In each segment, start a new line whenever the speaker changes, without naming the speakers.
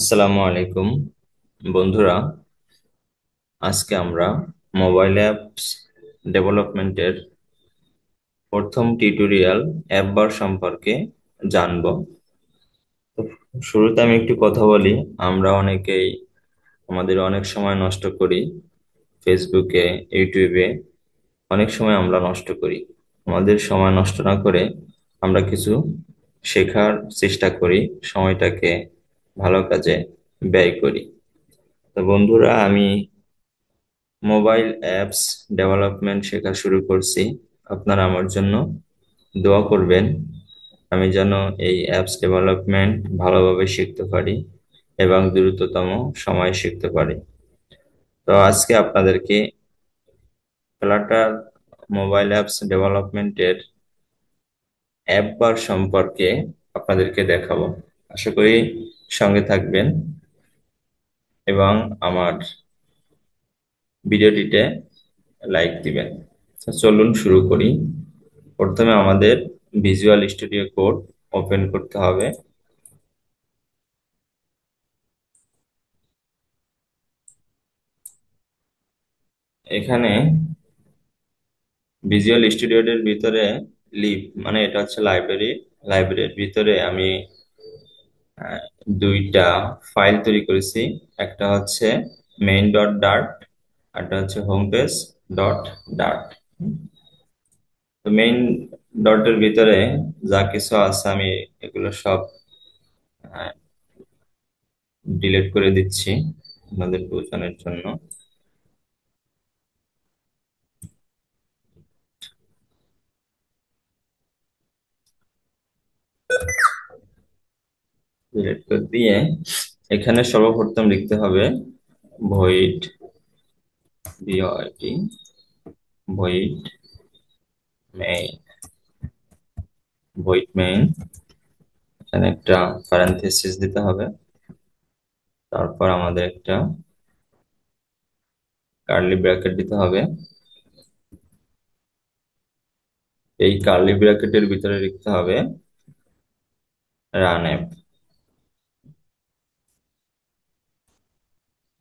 আসসালামু আলাইকুম বন্ধুরা। আজকে আমরা মোবাইল অ্যাপস ডেভেলপমেন্টের প্রথম টিউটোরিয়াল অ্যাপবার সম্পর্কে জানব। তো শুরুতে আমি একটু কথা বলি। আমরা অনেকেই আমাদের অনেক সময় নষ্ট করি ফেসবুকে, ইউটিউবে। অনেক সময় আমরা নষ্ট করি। আমাদের সময় নষ্ট না করে আমরা কিছু শেখার চেষ্টা করি, সময়টাকে ভালো কাজে ব্যয় করি। তো বন্ধুরা, আমি মোবাইল অ্যাপস ডেভেলপমেন্ট শেখা শুরু করছি। আপনারা আমার জন্য দোয়া করবেন, আমি যেন এই অ্যাপস ডেভেলপমেন্ট ভালোভাবে শিখতে পারি এবং দ্রুততম সময়ে শিখতে পারি। তো আজকে আপনাদেরকে ফ্লাটার মোবাইল অ্যাপস ডেভেলপমেন্টের অ্যাপবার সম্পর্কে আপনাদেরকে দেখাবো। আশা করি সঙ্গে থাকবেন এবং আমার ভিডিওটিতে লাইক দিবেন। তো চলুন শুরু করি। প্রথমে আমাদের ভিজুয়াল স্টুডিও কোড ওপেন করতে হবে। এখানে ভিজুয়াল স্টুডিওর ভিতরে লিব মানে এটা হচ্ছে লাইব্রেরি। লাইব্রেরির ভিতরে আমি আহ, দুইটা ফাইল তৈরি করেছি। একটা হচ্ছে মেইন ডট ডার্ট, একটা হচ্ছে হোম পেজ ডট ডার্ট। তো মেইন ডটের ভিতরে যা কিছু আছে আমি এগুলো সব ডিলিট করে দিচ্ছি আপনাদের বোঝানোর জন্য। ডিলিট করে দিয়ে এখানে সর্বপ্রথম লিখতে হবে void, V O I T, void main, void main. এখানে একটা প্যারেনথেসিস দিতে হবে। তারপর আমাদের একটা কার্লি ব্র্যাকেট দিতে হবে। এই কার্লি ব্র্যাকেটের ভিতরে লিখতে হবে রান অ্যাপ,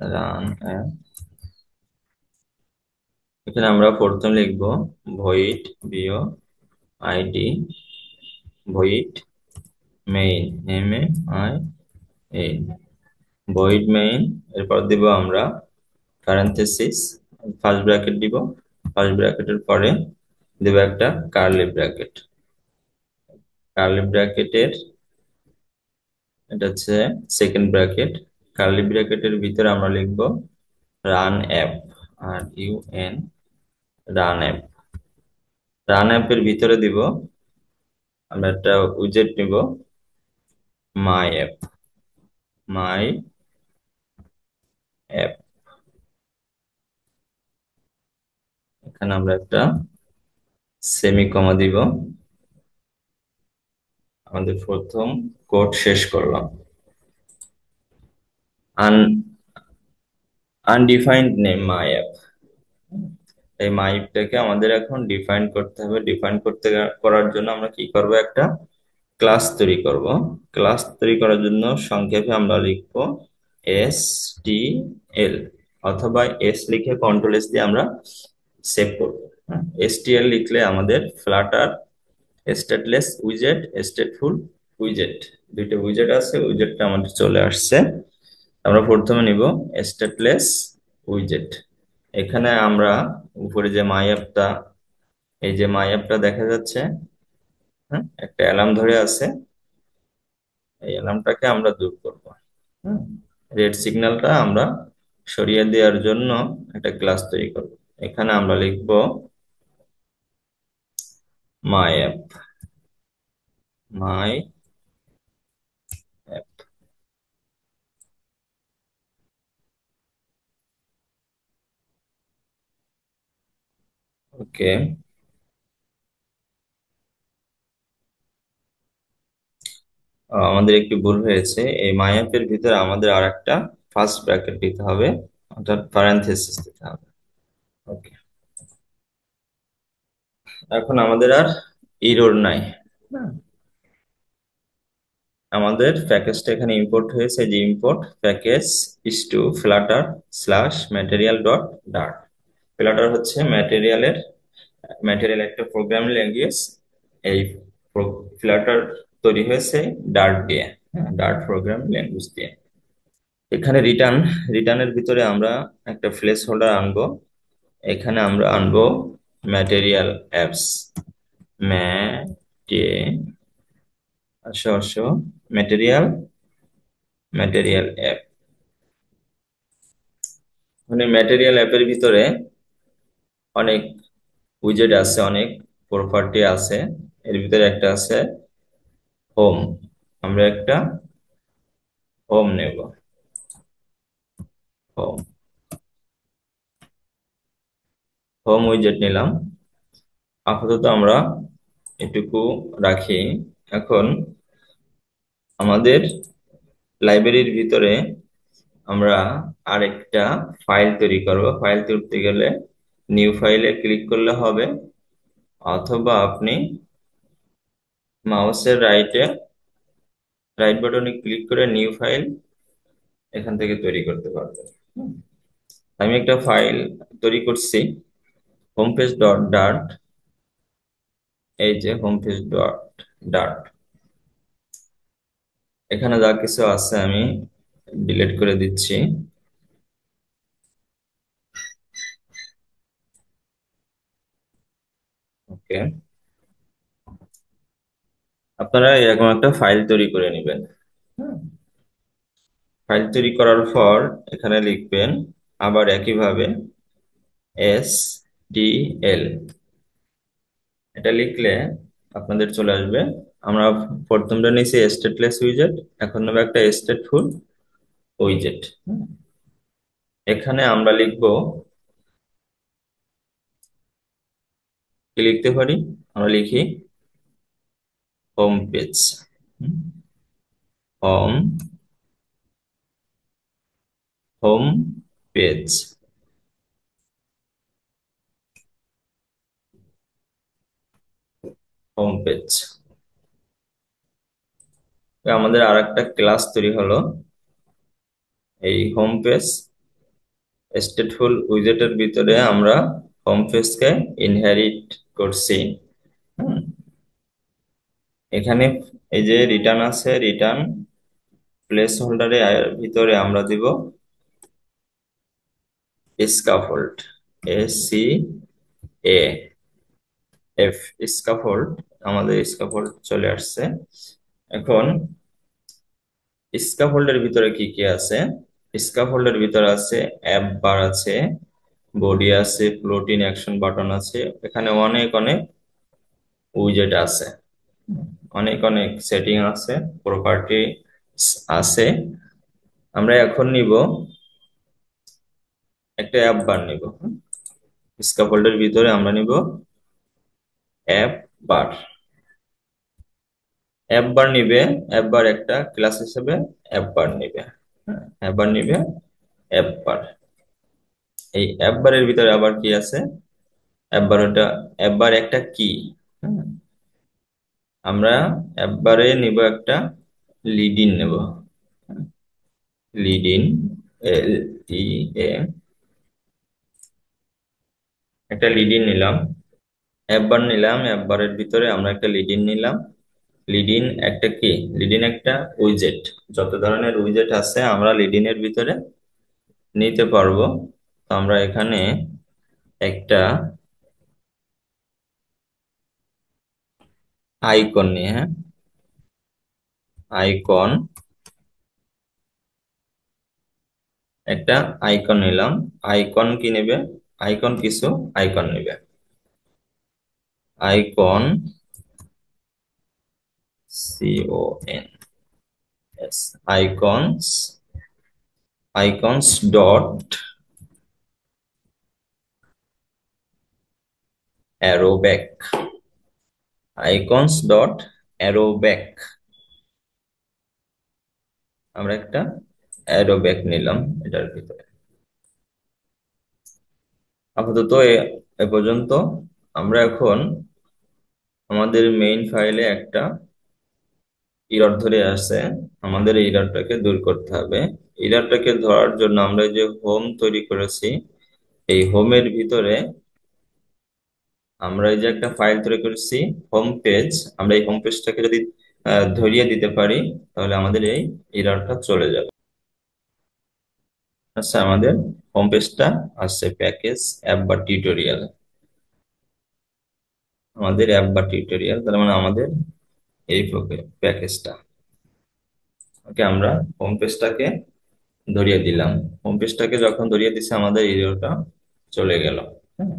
রান অ্যাপ। এখানে আমরা প্রথম লিখবো void, V O I D, void main, M A I A, void main. এরপর দিব আমরা প্যারেনথেসিস, ফার্স্ট ব্র্যাকেট দিব। ফার্স্ট ব্র্যাকেটের পরে দেব একটা কার্লি ব্র্যাকেট। কার্লি ব্র্যাকেটের এটা হচ্ছে সেকেন্ড ব্র্যাকেট। কার্লি ব্র্যাকেটের ভিতরে আমরা লিখব run app, are U N, run app. Run অ্যাপের ভিতরে দিব আমরা একটা উইজেট নিব, মাই অ্যাপ, মাই অ্যাপ। এখানে আমরা একটা সেমি কমা দিব। আমাদের প্রথম কোড শেষ করলাম। আন আনডিফাইন্ড নেম মাই অ্যাপ। এই মাইপটাকে আমাদের এখন ডিফাইন করতে হবে। ডিফাইন করতে করার জন্য আমরা কি করব, একটা ক্লাস তৈরি করব। ক্লাস তৈরি করার জন্য সংক্ষেপে আমরা লিখব এস টি এল, অথবা এস লিখে কন্ট্রোল এস দিয়ে আমরা সেভ করব। এস টি এল লিখলে আমাদের ফ্লাটার স্ট্যাটলেস উইজেট, স্টেটফুল উইজেট, দুইটা উইজেট আছে। উইজেটটা আমাদের চলে আসছে। আমরা প্রথমে নিব স্ট্যাটলেস উইজেট। এখানে আমরা উপরে যে মাই অ্যাপটা, এই যে মাই অ্যাপটা দেখা যাচ্ছে, হ্যাঁ, একটা অ্যালার্ম ধরে আছে। এই অ্যালার্মটাকে আমরা দূর করব। হ্যাঁ, রেড সিগন্যালটা আমরা সরিয়ে দেওয়ার জন্য একটা ক্লাস তৈরি করব। এখানে আমরা লিখব মাই অ্যাপ, মাই অ্যাপ। ওকে, আমাদের একটু ভুল হয়েছে। এই মাই অ্যাপের ভিতরে আমাদের আর একটা ফার্স্ট ব্র্যাকেট দিতে হবে, অর্থাৎ প্যারেনথেসিস দিতে হবে। ওকে, এখন আমাদের আর এরর নাই। হ্যাঁ, আমাদের প্যাকেজটা এখানে ইম্পোর্ট হয়েছে, যে import package is to flutter slash material dot dart. Flutter হচ্ছে ম্যাটেরিয়াল একটা প্রোগ্রাম ল্যাঙ্গুয়েজ। এই ফ্লাটার তৈরি হয়েছে ডার্ট দিয়ে, ডার্ট প্রোগ্রাম ল্যাঙ্গুয়েজ দিয়ে। এখানে রিটার্নের ভিতরে আমরা একটা প্লেস হোল্ডার আনবো। এখানে আমরা আনবো ম্যাটেরিয়াল অ্যাপস, ম্যাটে আসো ম্যাটেরিয়াল ম্যাটেরিয়াল অ্যাপ। মানে ম্যাটেরিয়াল অ্যাপের ভিতরে অনেক উইজেট আছে, অনেক প্রপার্টি আছে। এর ভিতরে একটা আছে হোম। আমরা একটা হোম নেব, হোম হোম উইজেট নিলাম। আপাতত আমরা এটুকু রাখি। এখন আমাদের লাইব্রেরির ভিতরে আমরা আরেকটা ফাইল তৈরি করব। ফাইল তুলতে গেলে নিউ ফাইলে ক্লিক করলে হবে, অথবা আপনি মাউসের রাইট বাটনে ক্লিক করে নিউ ফাইল এখান থেকে তৈরি করতে পারবেন। হুম। আমি একটা ফাইল তৈরি করছি, হোম পেজ ডট ডার্ট। এই যে হোম পেজ ডট ডার্ট, এখানে যা কিছু আছে আমি ডিলিট করে দিচ্ছি। ওকে, আপনারা এরকম একটা ফাইল তৈরি করে নেবেন। ফাইল তৈরি করার পর এখানে লিখবেন আবার একইভাবে এস ডি এল। এটা লিখলে আপনাদের চলে আসবে। আমরা প্রথমটা নিয়েছি স্টেটলেস উইজেট, এখন নেবো একটা স্টেটফুল উইজেট। এখানে আমরা লিখবো, কি লিখতে পারি, আমরা লিখি home page. Home home page, home page. আমাদের আর একটা ক্লাস তৈরি হলো। এই হোম পেজ স্টেটফুল উইজেটের ভিতরে আমরা হোম পেজকে ইনহেরিট করছি। হুম, এখানে এই যে রিটার্ন আছে, রিটার্ন প্লেস হোল্ডারের ভিতরে আমরা দিব স্কাফোল্ড, SCAF, স্কাফোল্ড। আমাদের স্কাফোল্ড চলে আসছে। এখন স্কাফোল্ডের ভিতরে কি কি আছে? স্কাফোল্ডের ভিতরে আছে অ্যাপ বার আছে, বডি আছে, প্লোটিন অ্যাকশন বাটন আছে। এখানে অনেক অনেক উইজেট আছে, অনেক অনেক সেটিং আছে, প্রপার্টি আছে। আমরা এখন নিব একটা অ্যাপ বার নিব। স্ক্যাফোল্ডের ভিতরে আমরা নিব অ্যাপ বার। অ্যাপ বার নিবে, অ্যাপ বার একটা ক্লাস হিসেবে অ্যাপ বার নিবে। হ্যাঁ, অ্যাপ বার নিবে, অ্যাপ বার। এই অ্যাপ বারের ভিতরে আবার কি আছে? অ্যাপ বার একটা কি। আমরা অ্যাপ বারে নিব একটা লিডিন নেব, লিডিন, LEA, একটা লিডিন নিলাম। অ্যাপ বার নিলাম, অ্যাপ বারের ভিতরে আমরা একটা লিডিন নিলাম। লিডিন একটা কি? লিডিন একটা উইজেট। যত ধরনের উইজেট আছে আমরা লিডিনের ভিতরে নিতে পারবো। তো আমরা এখানে একটা আইকন নিয়ে, হ্যাঁ, আইকন, একটা আইকন নিলাম। আইকন কি নেবে? আইকন কিছু আইকন নেবে। Icon, CONS, icons, icons dot arrow back, icons dot arrow back. আমরা একটা অ্যারো ব্যাক নিলাম এটার ভিতরে। আপাতত এ পর্যন্ত। আমরা এখন আমাদের মেইন ফাইলে একটা এরর ধরে আসে, আমাদের এই এররটাকে দূর করতে হবে। এররটাকে ধরার জন্য আমরা এই যে হোম তৈরি করেছি, এই হোমের ভিতরে আমরা এই যে একটা ফাইল তৈরি করেছি, হোম পেজ, আমরা এই হোম পেজটাকে যদি ধরিয়ে দিতে পারি, তাহলে আমাদের এই এররটা চলে যাবে। আচ্ছা, আমাদের হোম পেজটা আসছে প্যাকেজ, অ্যাপ বা টিউটোরিয়াল। আমাদের অ্যাপ বা টিউটোরিয়াল, তার মানে আমাদের এই প্যাকেজটা। ওকে, আমরা হোম পেজটাকে ধরিয়ে দিলাম। হোম পেজটাকে যখন ধরিয়ে দিচ্ছে, আমাদের এরিয়াটা চলে গেল। হ্যাঁ,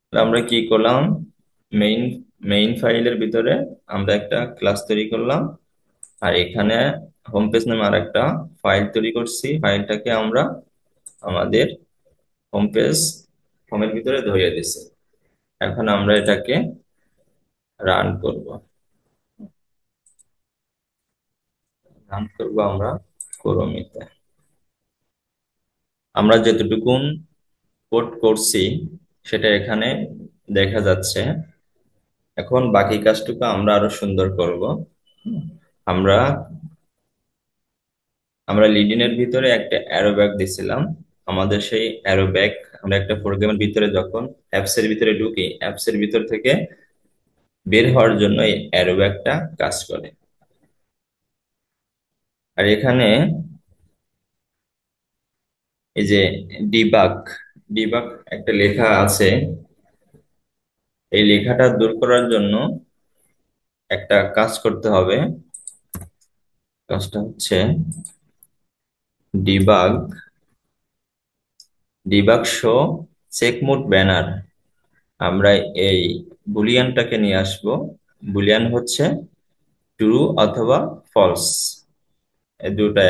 তাহলে আমরা কি করলাম, মেইন মেইন ফাইলের ভিতরে আমরা একটা ক্লাস তৈরি করলাম, আর এখানে হোম পেজ নামে আর একটা ফাইল তৈরি করছি। ফাইলটাকে আমরা আমাদের হোম পেজ, হোমের ভিতরে ধরিয়ে দিছি। এখন আমরা এটাকে রান করব। রান করব আমরা ক্রোমিতে। আমরা যেতটুকুন কোড করছি সেটা এখানে দেখা যাচ্ছে। এখন বাকি কাজটুকু আমরা আরো সুন্দর করব। হুম, আমরা আমরা লিডিনের ভিতরে একটা অ্যারো ব্যাগ দিছিলাম। আমাদের সেই অ্যারো ব্যাগ, আমরা একটা প্রোগ্রামের ভিতরে যখন অ্যাপস এর ভিতরে ঢুকি, অ্যাপস এর ভিতর থেকে বের হওয়ার জন্য এই অ্যারো ব্যাগটা কাজ করে। আর এখানে এই যে ডিবাগ, ডিবাগ একটা লেখা আছে। এই লেখাটা দূর করার জন্য একটা কাজ করতে হবে। কাজটা হচ্ছে debug, debug show check mode banner. আমরা এই বুলিয়ানটাকে নিয়ে আসব। বুলিয়ান হচ্ছে ট্রু অথবা ফলস, এই দুটা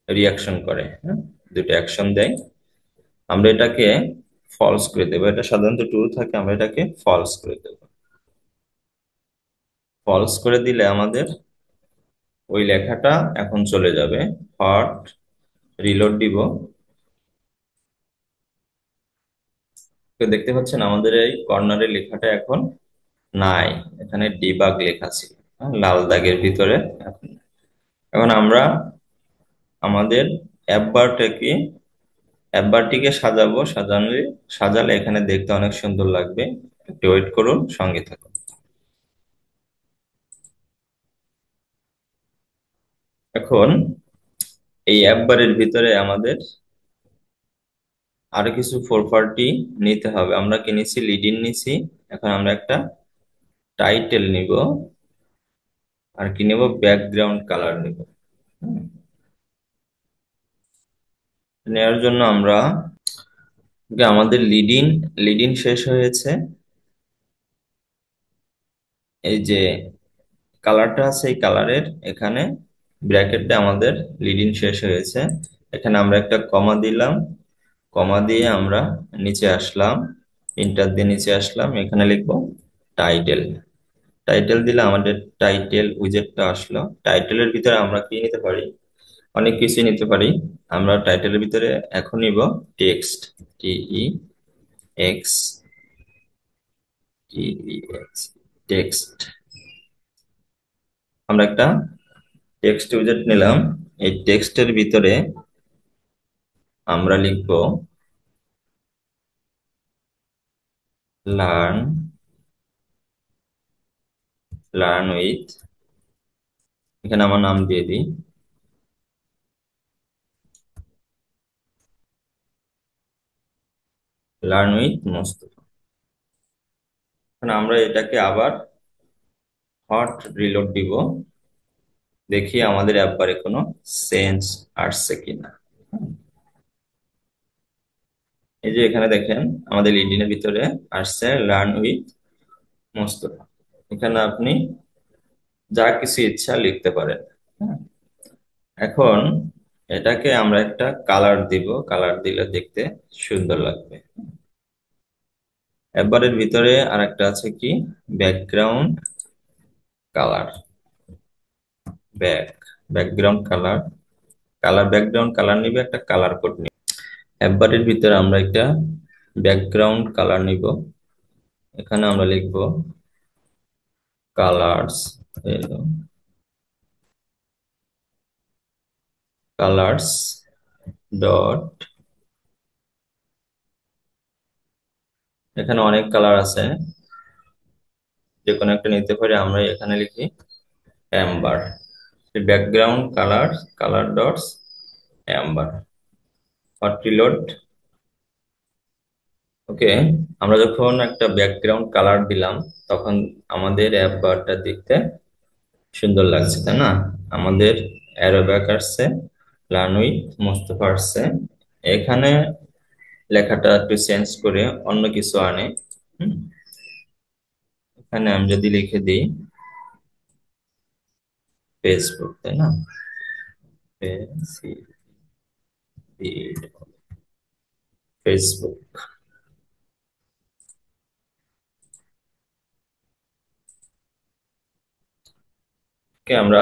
রিয়াকশন করে। হ্যাঁ, দুটো অ্যাকশন দেয়। আমরা এটাকে ফলস করে দেবো। এটা সাধারণত ট্রু থাকে, আমরা এটাকে ফলস করে দেবো। ফলস করে দিলে আমাদের ওই লেখাটা এখন চলে যাবে। হট রিলোড দিব। তো দেখতে পাচ্ছেন আমাদের এই কর্নারের লেখাটা এখন নাই। এখানে ডিবাগ লেখা ছিল, হ্যাঁ, লাল দাগের ভিতরে। এখন এখন আমরা আমাদের অ্যাপ বারটিকে সাজাবো। সাজালে এখানে দেখতে অনেক সুন্দর লাগবে। একটু ওয়েট করুন, সঙ্গে থাকুন। এখন এই অ্যাপ বারের ভিতরে আমাদের আরো কিছু প্রপার্টি নিতে হবে। আমরা কি নিছি, লিডিন নিছি। এখন আমরা একটা টাইটেল নিব, আর কি নেব, ব্যাকগ্রাউন্ড কালার নিব। হুম, নেওয়ার জন্য আমরা আমাদের লিডিন লিডিন শেষ হয়েছে। এই যে কালারটা আছে, এই কালারের এখানে ব্র্যাকেটে আমাদের লিডিন শেষ হয়েছে। এখানে আমরা একটা কমা দিলাম। কমা দিয়ে আমরা নিচে আসলাম, ইন্টার দিয়ে নিচে আসলাম। এখানে লিখবো টাইটেল। টাইটেল দিলে আমাদের টাইটেল উইজেটটা আসলো। টাইটেলের ভিতরে আমরা কি নিতে পারি, অনেক কিছু নিতে পারি। আমরা টাইটেলের ভিতরে এখন নিব text, T X T X, text. আমরা একটা টেক্সট উইজেট নিলাম। এই টেক্সটের ভিতরে আমরা লিখব লার্ন, লার্ন উইথ, এখানে আমার নাম দিয়ে দিই, লার্ন উইথ মোস্তফা। এখন আমরা এটাকে আবার হট রিলোড দিব, দেখি আমাদের অ্যাপবারে কোনো চেঞ্জ আসছে কিনা। এই যে এখানে দেখেন আমাদের লিডিনের ভিতরে আসছে লার্ন উইথ মোস্তফা। এখানে আপনি যা কিছু ইচ্ছা লিখতে পারেন। হ্যাঁ, এখন এটাকে আমরা একটা কালার দিব, কালার দিলে দেখতে সুন্দর লাগবে। অ্যাপবারের ভিতরে আর একটা আছে কি, background colour, back background colour. Background colour নিবে, একটা কালার কোড নিবে। অ্যাপবারের ভিতরে আমরা একটা ব্যাকগ্রাউন্ড কালার নিব। এখানে আমরা লিখব কালার্স। এলো কালার্স ডট, এখানে অনেক কালার আছে, যে কোনো একটা নিতে পারি, আমরা এখানে লিখি amber. Background colour, colour dots amber, hot reload. Okay, আমরা যখন একটা ব্যাকগ্রাউন্ড কালার দিলাম, তখন আমাদের অ্যাপ বারটা দেখতে সুন্দর লাগছে, তাই না? আমাদের অ্যারোব্যাক আসছে, লার্ন উইথ মোস্তফা আসছে। এখানে লেখাটা একটু চেঞ্জ করে অন্য কিছু আনে। হুম, এখানে আমি যদি লিখে দিই ফেসবুক, তাই না? ফেসবুক কে আমরা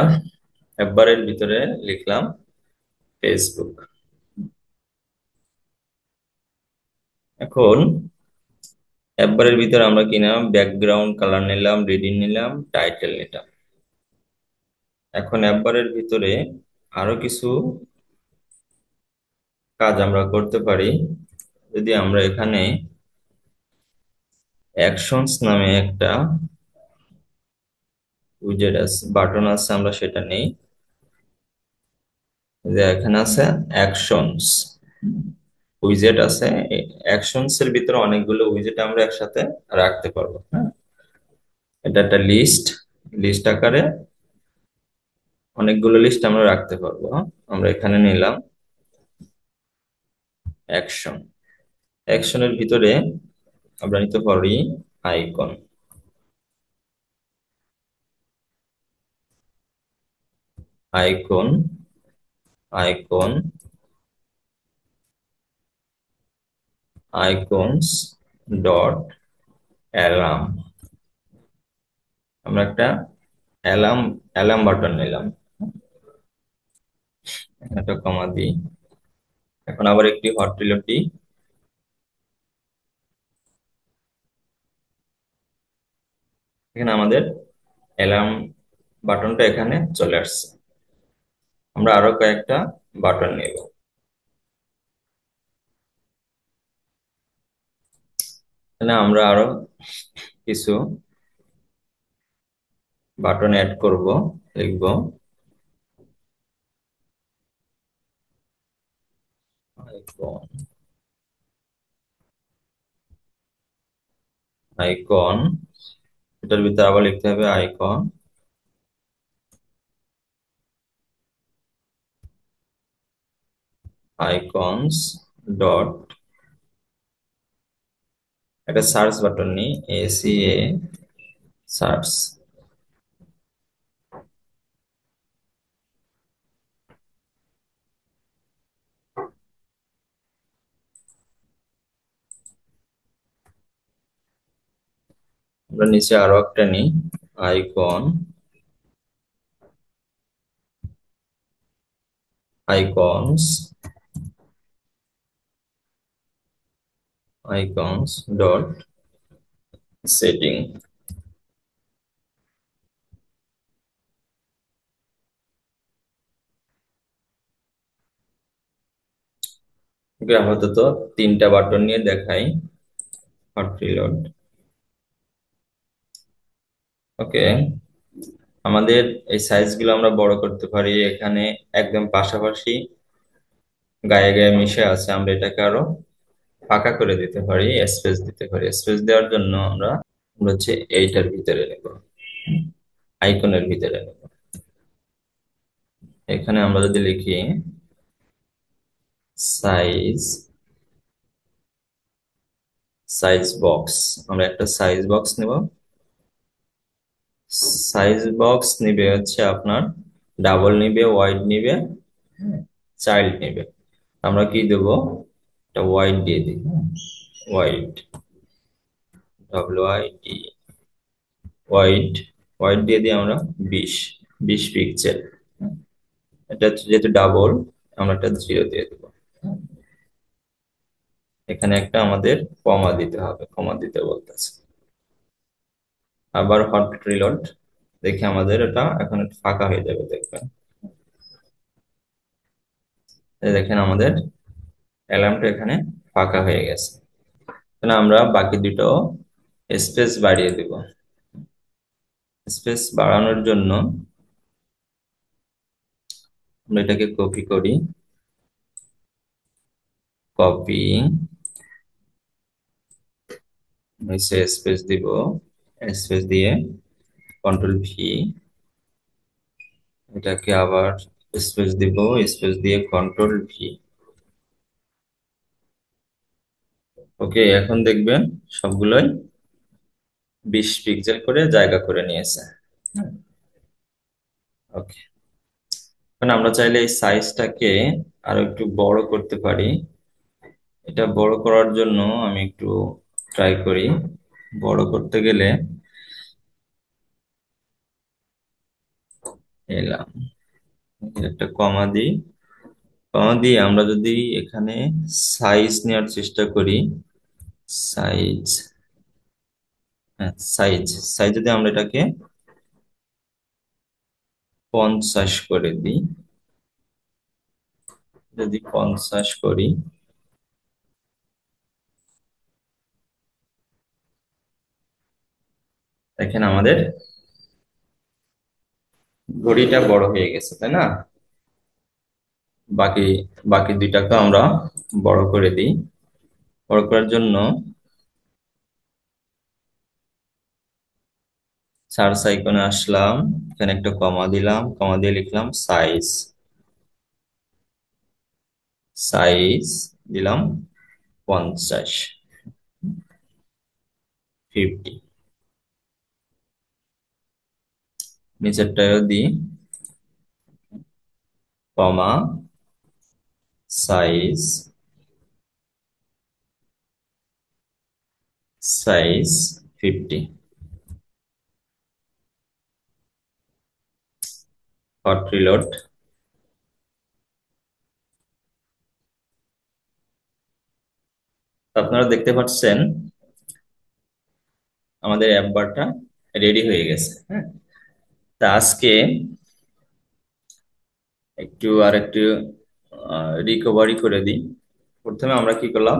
একবারের ভিতরে লিখলাম ফেসবুক। এখন একবারের ভিতরে আমরা কি নিলাম, ব্যাকগ্রাউন্ড কালার নিলাম, রিডিং নিলাম, টাইটেল নিলাম। এখন একবারের ভিতরে আরো কিছু কাজ আমরা করতে পারি। যদি আমরা এখানে অ্যাকশনস নামে একটা উইজেট আছে, বাটন আছে, আমরা সেটা নেই। যে এখানে আছে অ্যাকশনস উইজেট আছে। অ্যাকশনস এর ভিতরে অনেকগুলো উইজেট আমরা একসাথে রাখতে পারবো, হ্যাঁ। এটা একটা লিস্ট, লিস্ট আকারে অনেকগুলো লিস্ট আমরা রাখতে পারবো, হ্যাঁ? আমরা এখানে নিলাম অ্যাকশন। অ্যাকশনের ভিতরে আমরা নিতে পারি icon, icon, icon, icons dot alarm. আমরা একটা অ্যালার্ম, অ্যালার্ম বাটন নিলাম, এখানে একটা কমা দিই। এখন আবার একটি হট রিলোড দিই। এখানে আমাদের অ্যালার্ম বাটনটা এখানে চলে আসছে। আমরা আরো কয়েকটা বাটন নেব। এখানে আমরা আরো কিছু বাটন অ্যাড করব, লিখব আইকন, আইকন, এটার ভিতরে আবার লিখতে হবে আইকন, আইকনস ডট, একটা সার্চ বাটন নিই, এসিএ সার্চ। আমরা নিচে আরো একটা নিই, icon, icons, icons dot setting. আপাতত তিনটা বাটন নিয়ে দেখাই, হট রিলোড। ওকে, আমাদের এই সাইজ গুলো আমরা বড় করতে পারি। এখানে একদম পাশাপাশি গায়ে গায়ে মিশে আছে, আমরা এটাকে আরো ফাঁকা করে দিতে পারি, স্পেস দিতে পারি। স্পেস দেওয়ার জন্য আমরা আমরা হচ্ছে এইটার ভিতরে নেব, আইকনের ভিতরে নেব। এখানে আমরা যদি লিখি সাইজ, সাইজ বক্স, আমরা একটা সাইজ বক্স নেব। সাইজ বক্স নিবে হচ্ছে আপনার ডাবল নিবে, ওয়াইড নিবে, চাইল্ড নিবে। আমরা কি দেবো, একটা ওয়াইড দিয়ে দিই, ওয়াইড, WID, ওয়াইড, ওয়াইড দিয়ে দিই আমরা 20, 20 পিক্সেল। এটা হচ্ছে যেহেতু ডাবল, আমরা একটা 0 দিয়ে দেবো। এখানে একটা আমাদের কমা দিতে হবে, কমা দিতে বলতেছে। আবার হট রিলোড দেখে আমাদের ওটা এখন একটু ফাঁকা হয়ে যাবে, দেখবেন। এই দেখেন আমাদের অ্যালার্মটা এখানে ফাঁকা হয়ে গেছে। তাহলে আমরা বাকি দুটো স্পেস বাড়িয়ে দিব। স্পেস বাড়ানোর জন্য আমরা এটাকে কপি করি, কপি, নিচে স্পেস দিব, স্পেস দিয়ে কন্ট্রোল V, এটাকে আবার স্পেস দিব, স্পেস দিয়ে কন্ট্রোল V। ওকে, এখন দেখবেন সবগুলোই 20 পিক্সেল করে জায়গা করে নিয়েছে। ওকে, এখন আমরা চাইলে এই সাইজটাকে আরো একটু বড় করতে পারি। এটা বড় করার জন্য আমি একটু ট্রাই করি। বড় করতে গেলে এলাম, একটা কমা দিই। কমা দিয়ে আমরা যদি এখানে সাইজ নেওয়ার চেষ্টা করি, সাইজ, হ্যাঁ সাইজ, সাইজ যদি আমরা এটাকে 50 করে দিই, যদি 50 করি, দেখেন আমাদের ঘড়িটা বড় হয়ে গেছে, তাই না? বাকি বাকি দুইটাকে আমরা বড় করে দিই। বড় করার জন্য সার্চ আইকনে আসলাম, এখানে একটা কমা দিলাম, কমা দিয়ে লিখলাম সাইজ, সাইজ দিলাম 50, 50। নিচেরটাও দিই, কমা, সাইজ, সাইজ 50। Hot reload. আপনারা দেখতে পাচ্ছেন আমাদের অ্যাপ বারটা রেডি হয়ে গেছে। হ্যাঁ, তা আজকে একটু রিকভারি করে দিই। প্রথমে আমরা কি করলাম,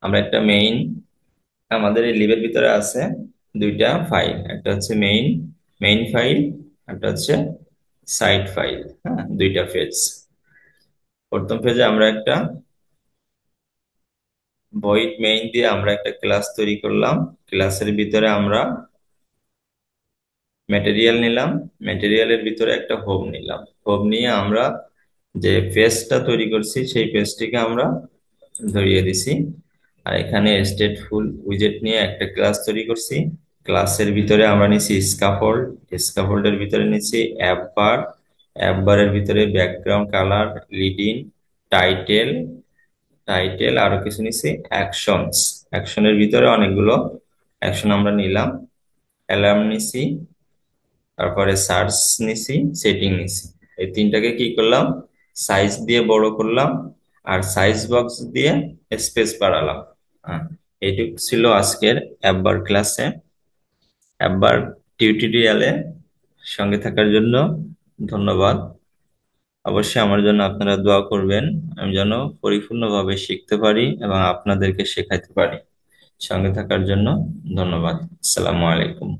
আমরা একটা মেইন, আমাদের এই লিভের ভিতরে আছে দুইটা ফাইল, একটা হচ্ছে মেইন, মেইন ফাইল, একটা হচ্ছে সাইড ফাইল। হ্যাঁ, দুইটা পেজ। প্রথম পেজে আমরা একটা ভয়েড মেইন দিয়ে আমরা একটা ক্লাস তৈরি করলাম। ক্লাসের ভিতরে আমরা ম্যাটেরিয়াল নিলাম, ম্যাটেরিয়ালের ভিতরে একটা হোম নিলাম। হোম নিয়ে আমরা যে পেজটা তৈরি করছি সেই পেজটিকে আমরা ধরিয়ে দিছি। আর এখানে স্টেটফুল উইজেট নিয়ে একটা ক্লাস তৈরি করছি। ক্লাসের ভিতরে আমরা নিছি স্কাফোল্ড, স্কাফোল্ডের ভিতরে নিছি অ্যাপ বার, অ্যাপ বারের ভিতরে background colour, leading, title, title আরো কিছু নিছি অ্যাকশনস, অ্যাকশনের ভিতরে অনেকগুলো অ্যাকশন আমরা নিলাম। অ্যালার্ম নিছি, তারপরে সার্চ নিছি, সেটিং নিছি। এই তিনটাকে কি করলাম, সাইজ দিয়ে বড় করলাম, আর সাইজ বক্স দিয়ে স্পেস বাড়ালাম। হ্যাঁ, এইটুকু ছিল আজকের অ্যাপবার ক্লাসে, অ্যাপবার টিউটোরিয়ালে। সঙ্গে থাকার জন্য ধন্যবাদ। অবশ্যই আমার জন্য আপনারা দোয়া করবেন, আমি যেন পরিপূর্ণভাবে শিখতে পারি এবং আপনাদেরকে শেখাতে পারি। সঙ্গে থাকার জন্য ধন্যবাদ। আসসালামু আলাইকুম।